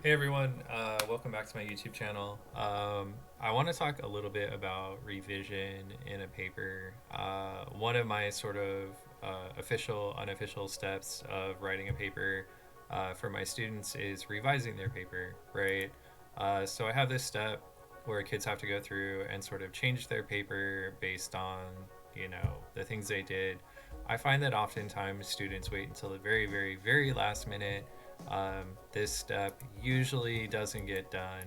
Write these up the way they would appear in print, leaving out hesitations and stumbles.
Hey everyone, welcome back to my YouTube channel. I want to talk a little bit about revision in a paper. One of my sort of official, unofficial steps of writing a paper for my students is revising their paper, right? So I have this step where kids have to go through and sort of change their paper based on, the things they did. I find that oftentimes students wait until the very, very, very last minute. This step usually doesn't get done,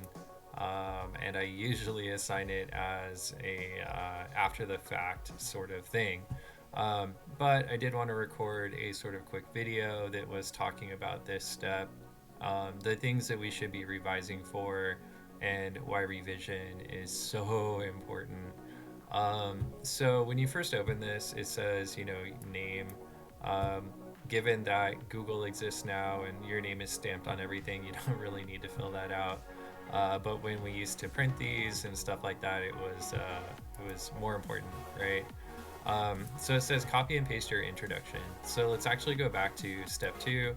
and I usually assign it as a after the fact sort of thing. But I did want to record a sort of quick video that was talking about this step, the things that we should be revising for, and why revision is so important. So when you first open this, it says, name. Um, Given that Google exists now and your name is stamped on everything, you don't really need to fill that out. But when we used to print these and stuff like that, it was more important, right? So it says copy and paste your introduction. So let's actually go back to step two,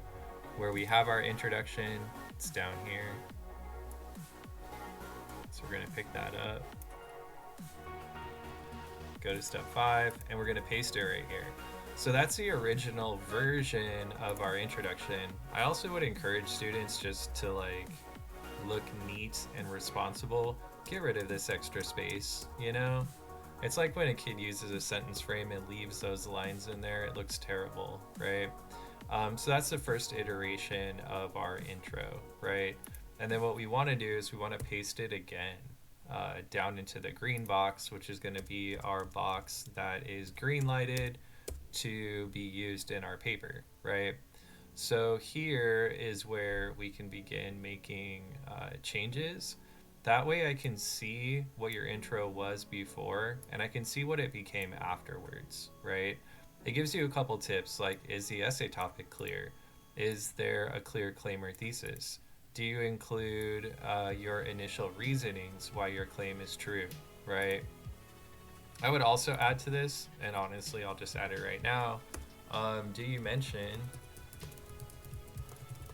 where we have our introduction. It's down here. So we're gonna pick that up. Go to step five, and we're gonna paste it right here. So that's the original version of our introduction. I also would encourage students just to look neat and responsible. Get rid of this extra space, you know? It's like when a kid uses a sentence frame and leaves those lines in there, it looks terrible, right? So that's the first iteration of our intro, right? And then what we want to do is we want to paste it again down into the green box, which is going to be our box that is green lighted to be used in our paper, right? So here is where we can begin making changes. That way I can see what your intro was before and I can see what it became afterwards, right? It gives you a couple tips like, is the essay topic clear? Is there a clear claim or thesis? Do you include your initial reasonings why your claim is true, right? I would also add to this, and honestly, I'll just add it right now. Do you mention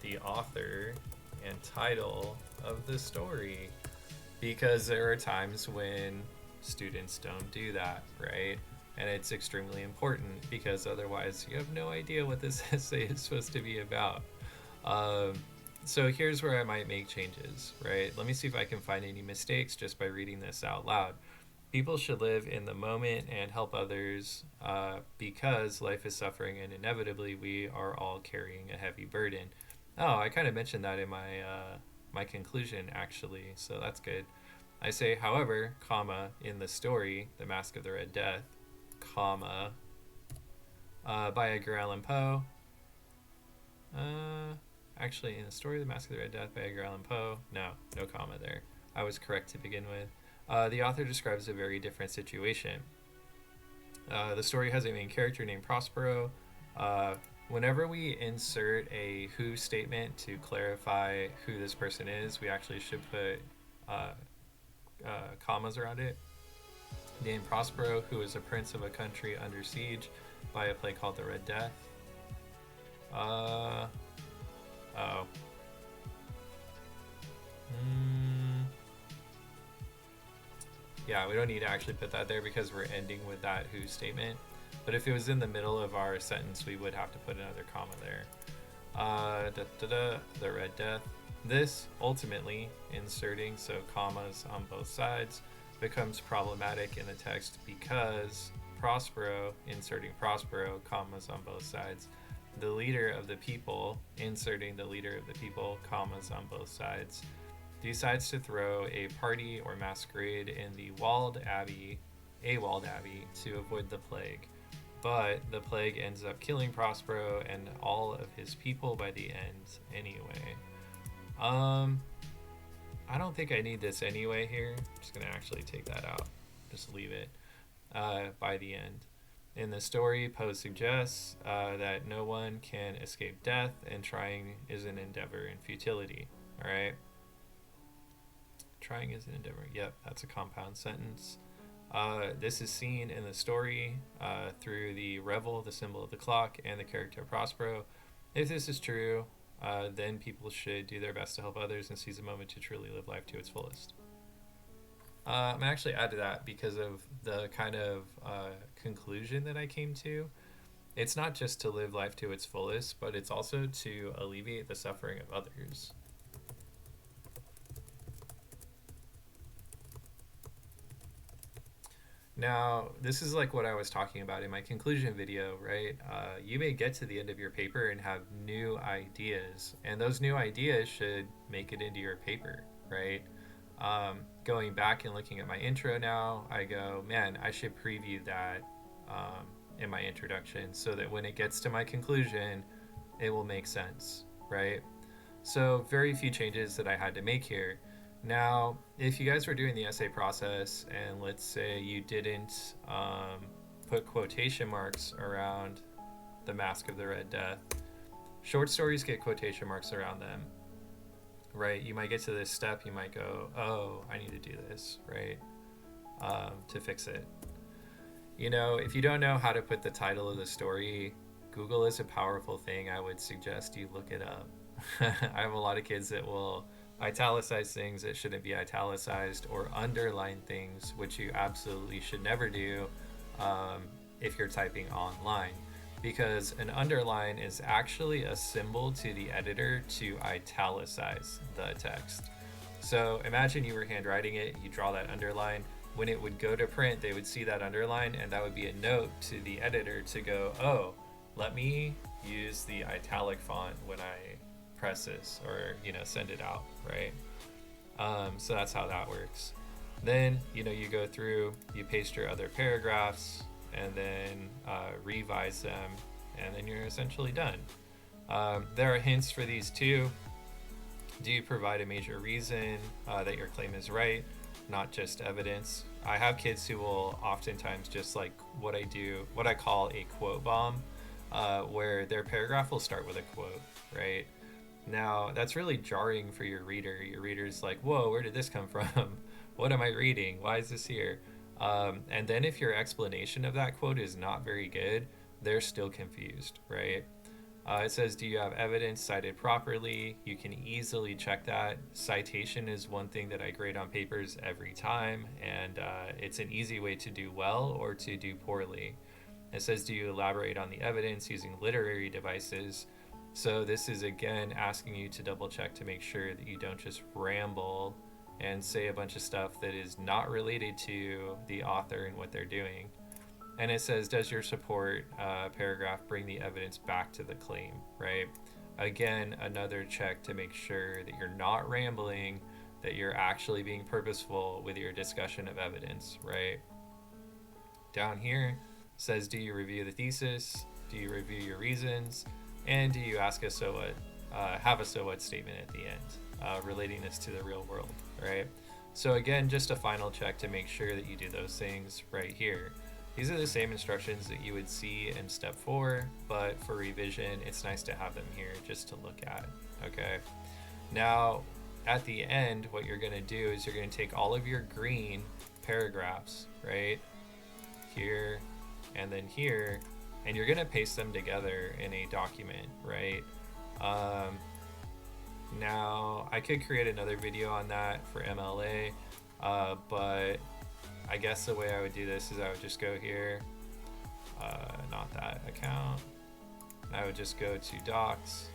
the author and title of the story? Because there are times when students don't do that, right? And it's extremely important because otherwise you have no idea what this essay is supposed to be about. Um, so here's where I might make changes, right? Let me see if I can find any mistakes just by reading this out loud. People should live in the moment and help others because life is suffering and inevitably we are all carrying a heavy burden. Oh, I kind of mentioned that in my conclusion actually, so that's good. I say, however, comma, in the story, The Mask of the Red Death, comma, by Edgar Allan Poe. Uh, Actually, in the story, The Mask of the Red Death by Edgar Allan Poe, no comma there. I was correct to begin with. The author describes a very different situation. The story has a main character named Prospero. Whenever we insert a who statement to clarify who this person is, we actually should put uh, commas around it. Named Prospero, who is a prince of a country under siege by a plague called the Red Death. Uh, oh. Mm, yeah, we don't need to actually put that there because we're ending with that who statement. But if it was in the middle of our sentence, we would have to put another comma there. The Red Death. This ultimately, inserting so commas on both sides, becomes problematic in the text because Prospero, inserting Prospero, commas on both sides, the leader of the people, inserting the leader of the people, commas on both sides, decides to throw a party or masquerade in the walled abbey, a walled abbey, to avoid the plague. But the plague ends up killing Prospero and all of his people by the end anyway. Um, I don't think I need this anyway here. I'm just gonna actually take that out. Just leave it by the end. In the story, Poe suggests that no one can escape death, and trying is an endeavor in futility. All right. Trying is an endeavor. Yep, that's a compound sentence. This is seen in the story through the revel, the symbol of the clock, and the character Prospero. If this is true, then people should do their best to help others and seize a moment to truly live life to its fullest. I'm actually add to that because of the kind of conclusion that I came to. It's not just to live life to its fullest, but it's also to alleviate the suffering of others. Now, this is like what I was talking about in my conclusion video, right? You may get to the end of your paper and have new ideas, and those new ideas should make it into your paper, right? Going back and looking at my intro now, I go, man, I should preview that in my introduction so that when it gets to my conclusion, it will make sense, right? So, very few changes that I had to make here. Now, if you guys were doing the essay process and let's say you didn't put quotation marks around the Mask of the Red Death, short stories get quotation marks around them, right? You might get to this step, you might go, oh, I need to do this, right? To fix it. You know, if you don't know how to put the title of the story, Google is a powerful thing. I would suggest you look it up. I have a lot of kids that will italicize things that shouldn't be italicized or underline things, which you absolutely should never do if you're typing online. Because an underline is actually a symbol to the editor to italicize the text. So imagine you were handwriting it, you draw that underline. When it would go to print, they would see that underline, and that would be a note to the editor to go, oh, let me use the italic font when I press this or, you know, send it out, right? So that's how that works. Then, you know, you go through, you paste your other paragraphs, and then revise them, and then you're essentially done. There are hints for these too. Do you provide a major reason that your claim is right, not just evidence? I have kids who will oftentimes just like what I call a quote bomb, where their paragraph will start with a quote, right? Now, that's really jarring for your reader. Your reader's like, whoa, where did this come from? What am I reading? Why is this here? And then if your explanation of that quote is not very good, they're still confused, right? It says, do you have evidence cited properly? You can easily check that. Citation is one thing that I grade on papers every time, and it's an easy way to do well or to do poorly. It says, do you elaborate on the evidence using literary devices? So this is again asking you to double check to make sure that you don't just ramble and say a bunch of stuff that is not related to the author and what they're doing. And it says, does your support paragraph bring the evidence back to the claim, right? Again, another check to make sure that you're not rambling, that you're actually being purposeful with your discussion of evidence, right? Down here says, do you review the thesis? Do you review your reasons? And do you ask a so what, have a so what statement at the end, relating this to the real world, right? So again, just a final check to make sure that you do those things right here. These are the same instructions that you would see in step 4, but for revision, it's nice to have them here just to look at, okay? Now, at the end, what you're gonna do is you're gonna take all of your green paragraphs, right? Here, and then here, and you're gonna paste them together in a document, right? Now, I could create another video on that for MLA, but I guess the way I would do this is I would just go here, not that account. I would just go to docs,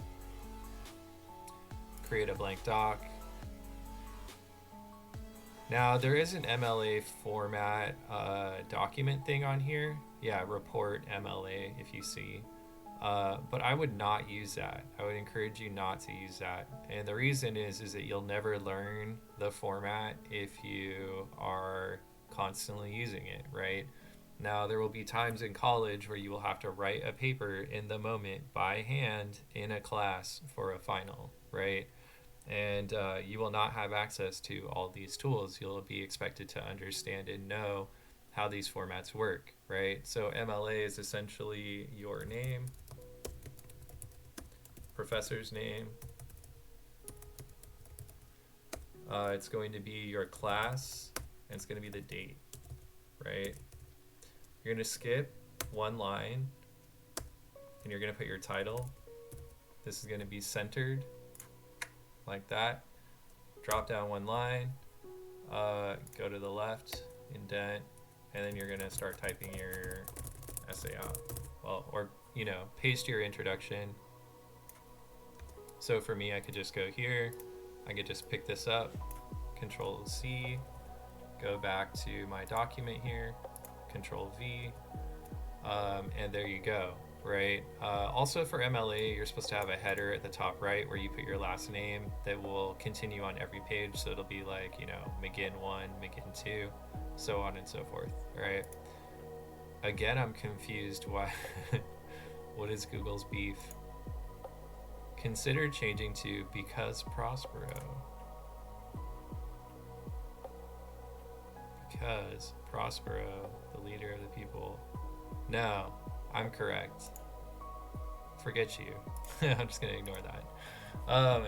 create a blank doc. Now there is an MLA format document thing on here. Yeah, report MLA if you see. But I would not use that. I would encourage you not to use that. And the reason is that you'll never learn the format if you are constantly using it, right? Now, there will be times in college where you will have to write a paper in the moment by hand in a class for a final, right? And you will not have access to all these tools. You'll be expected to understand and know how these formats work, right? So MLA is essentially your name, professor's name. It's going to be your class, and it's going to be the date, right? You're going to skip one line, and you're going to put your title, This is going to be centered like that. Drop down one line, go to the left, indent, and then you're going to start typing your essay out. Well, or, paste your introduction. So for me, I could just go here. I could just pick this up, Control C, go back to my document here, Control V, and there you go, right? Also for MLA, you're supposed to have a header at the top right where you put your last name that will continue on every page. So it'll be like, McGinn 1, McGinn 2, so on and so forth, right? Again, I'm confused why, what is Google's beef? Consider changing to because Prospero. Because Prospero, the leader of the people. No, I'm correct. Forget you. I'm just gonna ignore that.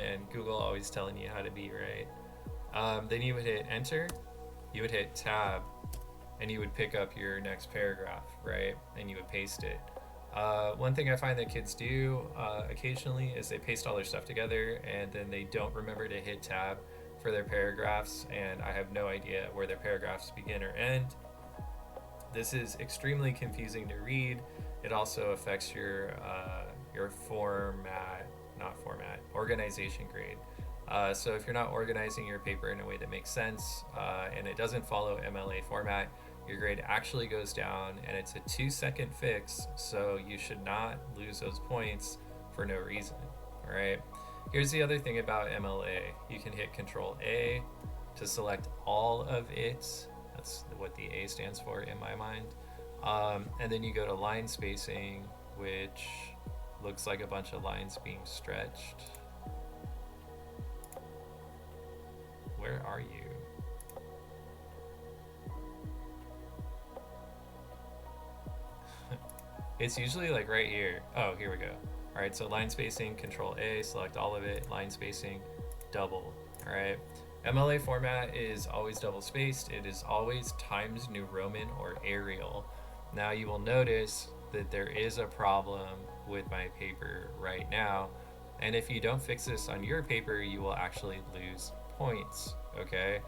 And Google always telling you how to be, right? Then you would hit enter, you would hit tab, and you would pick up your next paragraph, right? And you would paste it. One thing I find that kids do occasionally is they paste all their stuff together and then they don't remember to hit tab for their paragraphs, and I have no idea where their paragraphs begin or end. This is extremely confusing to read. It also affects your organization grade. So if you're not organizing your paper in a way that makes sense and it doesn't follow MLA format, your grade actually goes down, and it's a 2-second fix, so you should not lose those points for no reason. All right. Here's the other thing about MLA. You can hit Control A to select all of it. That's what the A stands for in my mind. And then you go to line spacing, which looks like a bunch of lines being stretched. Where are you? It's usually like right here. Oh, here we go. All right, so line spacing, Control A, select all of it, line spacing, double. All right. MLA format is always double spaced. It is always Times New Roman or Arial. Now you will notice that there is a problem with my paper right now. And if you don't fix this on your paper, you will actually lose points, okay?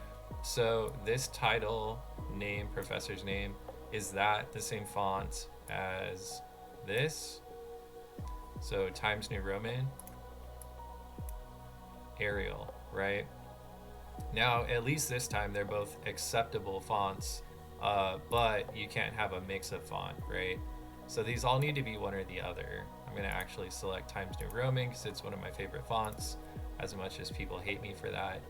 So this title, name, professor's name, is that the same font as this? So Times New Roman, Arial, right? Now, at least this time, they're both acceptable fonts, but you can't have a mix of font, right? So these all need to be one or the other. I'm gonna actually select Times New Roman because it's one of my favorite fonts, as much as people hate me for that.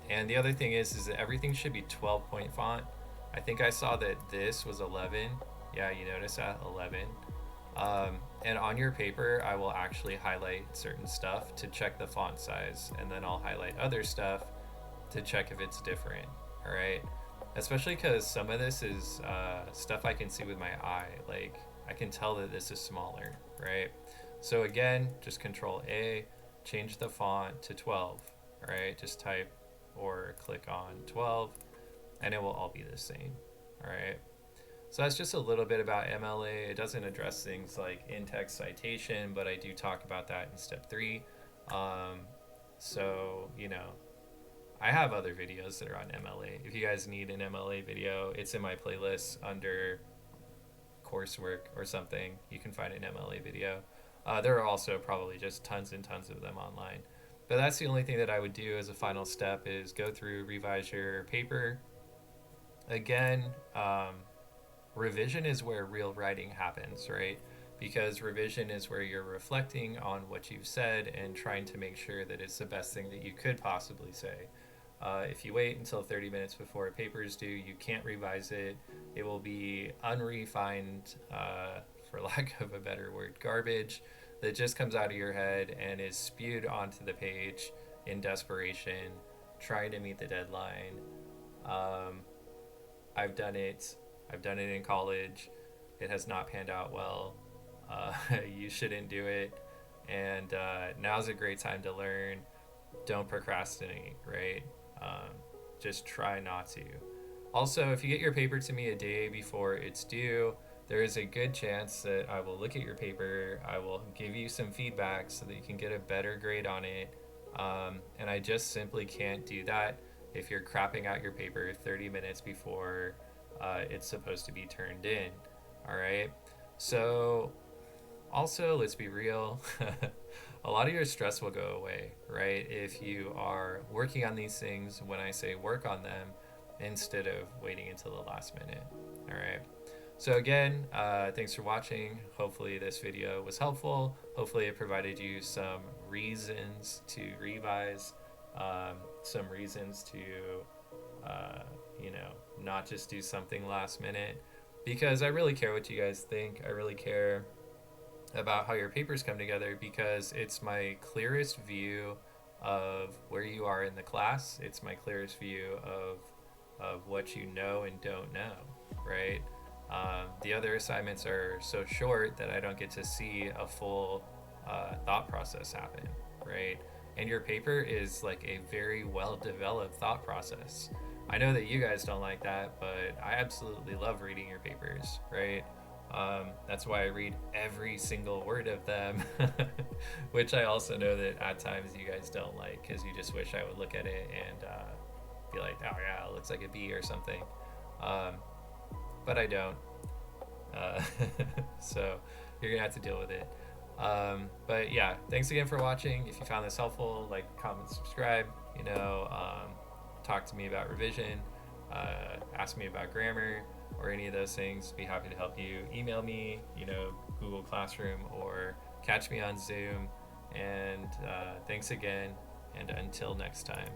And the other thing is that everything should be 12-point font. I think I saw that this was 11. Yeah, you notice that, 11. And on your paper, I will actually highlight certain stuff to check the font size, and then I'll highlight other stuff to check if it's different, all right? Especially because some of this is stuff I can see with my eye. Like, I can tell that this is smaller, right? So again, just Control A, change the font to 12, all right? Just type or click on 12, and it will all be the same, all right? So that's just a little bit about MLA. It doesn't address things like in-text citation, but I do talk about that in step 3. So, I have other videos that are on MLA. If you guys need an MLA video, it's in my playlist under coursework or something. You can find an MLA video. There are also probably just tons and tons of them online. But that's the only thing that I would do as a final step is go through, revise your paper. Again, revision is where real writing happens, right? Because revision is where you're reflecting on what you've said and trying to make sure that it's the best thing that you could possibly say. If you wait until 30 minutes before a paper is due, you can't revise it. It will be unrefined, for lack of a better word, garbage that just comes out of your head and is spewed onto the page in desperation, trying to meet the deadline. I've done it in college. It has not panned out well. You shouldn't do it. And now's a great time to learn. Don't procrastinate, right? Just try not to. Also, if you get your paper to me a day before it's due, there is a good chance that I will look at your paper, I will give you some feedback so that you can get a better grade on it. And I just simply can't do that if you're crapping out your paper 30 minutes before it's supposed to be turned in. All right. So, also, let's be real, a lot of your stress will go away, right? If you are working on these things, when I say work on them, instead of waiting until the last minute. All right. So again, thanks for watching. Hopefully this video was helpful. Hopefully it provided you some reasons to revise, some reasons to, not just do something last minute. Because I really care what you guys think. I really care about how your papers come together because it's my clearest view of where you are in the class. It's my clearest view of what you know and don't know, right? The other assignments are so short that I don't get to see a full thought process happen, right? And your paper is like a very well developed thought process. I know that you guys don't like that, but I absolutely love reading your papers, right? That's why I read every single word of them, which I also know that at times you guys don't like because you just wish I would look at it and be like, oh yeah, it looks like a B or something. But I don't. So you're gonna have to deal with it. But yeah, thanks again for watching. If you found this helpful, like, comment, subscribe. Talk to me about revision. Ask me about grammar or any of those things. Be happy to help you. Email me, Google Classroom, or catch me on Zoom. And thanks again. And until next time.